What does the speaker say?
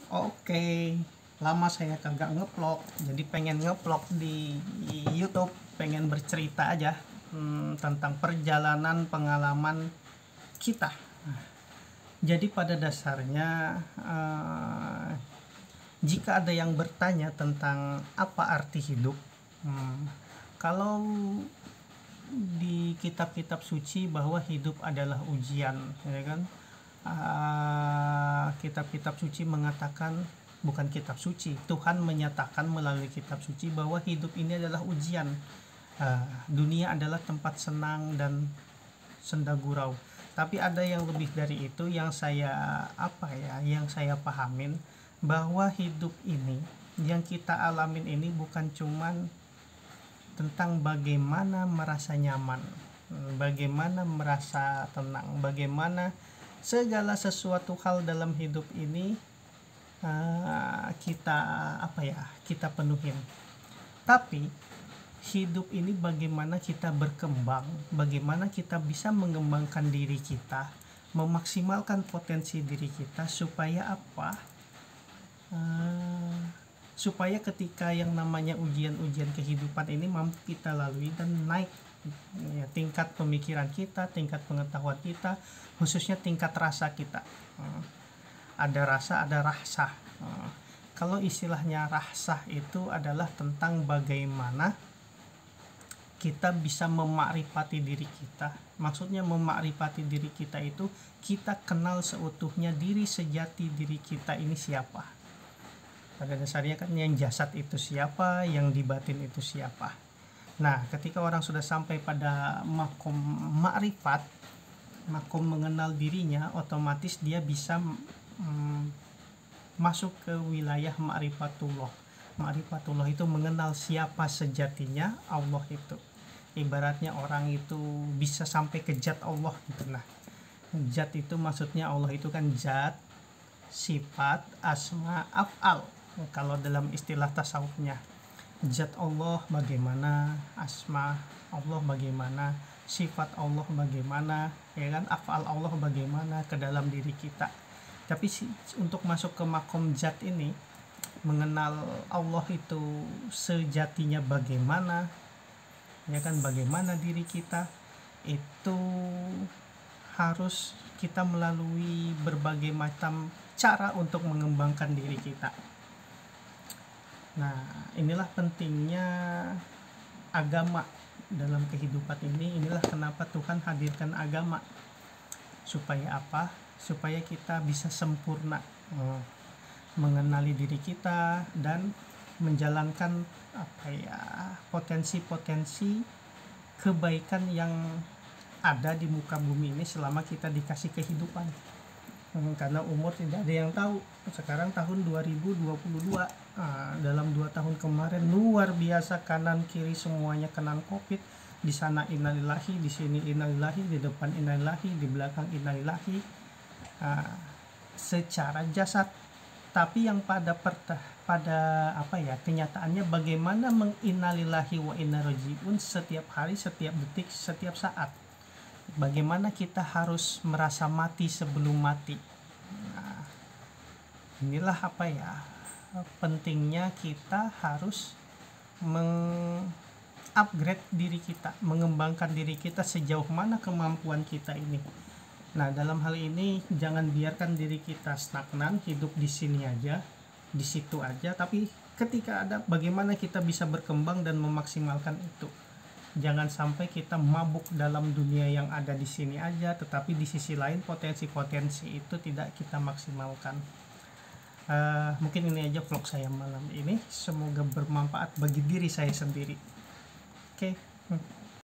Oke, lama saya kagak ngevlog, jadi pengen ngevlog di YouTube, pengen bercerita aja tentang perjalanan pengalaman kita. Jadi pada dasarnya, jika ada yang bertanya tentang apa arti hidup, kalau di kitab-kitab suci bahwa hidup adalah ujian, ya kan? Kitab-kitab suci mengatakan, bukan kitab suci, Tuhan menyatakan melalui kitab suci bahwa hidup ini adalah ujian. Dunia adalah tempat senang dan senda gurau, tapi ada yang lebih dari itu yang saya pahamin, bahwa hidup ini yang kita alamin ini bukan cuman tentang bagaimana merasa nyaman, bagaimana merasa tenang, bagaimana segala sesuatu hal dalam hidup ini kita penuhin. Tapi hidup ini bagaimana kita berkembang, bagaimana kita bisa mengembangkan diri kita, memaksimalkan potensi diri kita supaya supaya ketika yang namanya ujian-ujian kehidupan ini mampu kita lalui dan naik ya, tingkat pemikiran kita, tingkat pengetahuan kita, khususnya tingkat rasa kita. Ada rasa, ada rahsah. Kalau istilahnya rahsah itu adalah tentang bagaimana kita bisa memakrifati diri kita. Maksudnya memakrifati diri kita itu kita kenal seutuhnya diri sejati diri kita ini siapa. Pada dasarnya kan yang jasad itu siapa, yang di batin itu siapa. Nah, ketika orang sudah sampai pada makom makrifat, makom mengenal dirinya, otomatis dia bisa masuk ke wilayah ma'rifatullah. Ma'rifatullah itu mengenal siapa sejatinya Allah itu. Ibaratnya orang itu bisa sampai ke zat Allah gitu. Nah, zat itu maksudnya Allah itu kan zat, sifat, asma, af'al. Kalau dalam istilah tasawufnya, zat Allah bagaimana, asma Allah bagaimana, sifat Allah bagaimana, ya kan, af'al Allah bagaimana ke dalam diri kita. Tapi untuk masuk ke makom zat ini, mengenal Allah itu sejatinya bagaimana, ya kan, bagaimana diri kita, itu harus kita melalui berbagai macam cara untuk mengembangkan diri kita. Nah, inilah pentingnya agama dalam kehidupan ini. Inilah kenapa Tuhan hadirkan agama. Supaya apa? Supaya kita bisa sempurna mengenali diri kita dan menjalankan potensi-potensi kebaikan yang ada di muka bumi ini selama kita dikasih kehidupan. Karena umur tidak ada yang tahu. Sekarang tahun 2022, dalam 2 tahun kemarin luar biasa, kanan kiri semuanya kena Covid. Di sana innalillahi, di sini innalillahi, di depan innalillahi, di belakang innalillahi, secara jasad. Tapi yang pada kenyataannya bagaimana menginnalillahi wa inna rojiun setiap hari, setiap detik, setiap saat. Bagaimana kita harus merasa mati sebelum mati. Nah, inilah pentingnya kita harus mengupgrade diri kita, mengembangkan diri kita sejauh mana kemampuan kita ini. Nah, dalam hal ini jangan biarkan diri kita stagnan, hidup di sini aja, di situ aja, tapi ketika ada bagaimana kita bisa berkembang dan memaksimalkan itu. Jangan sampai kita mabuk dalam dunia yang ada di sini aja, tetapi di sisi lain potensi-potensi itu tidak kita maksimalkan. Mungkin ini aja vlog saya malam ini. Semoga bermanfaat bagi diri saya sendiri. Oke.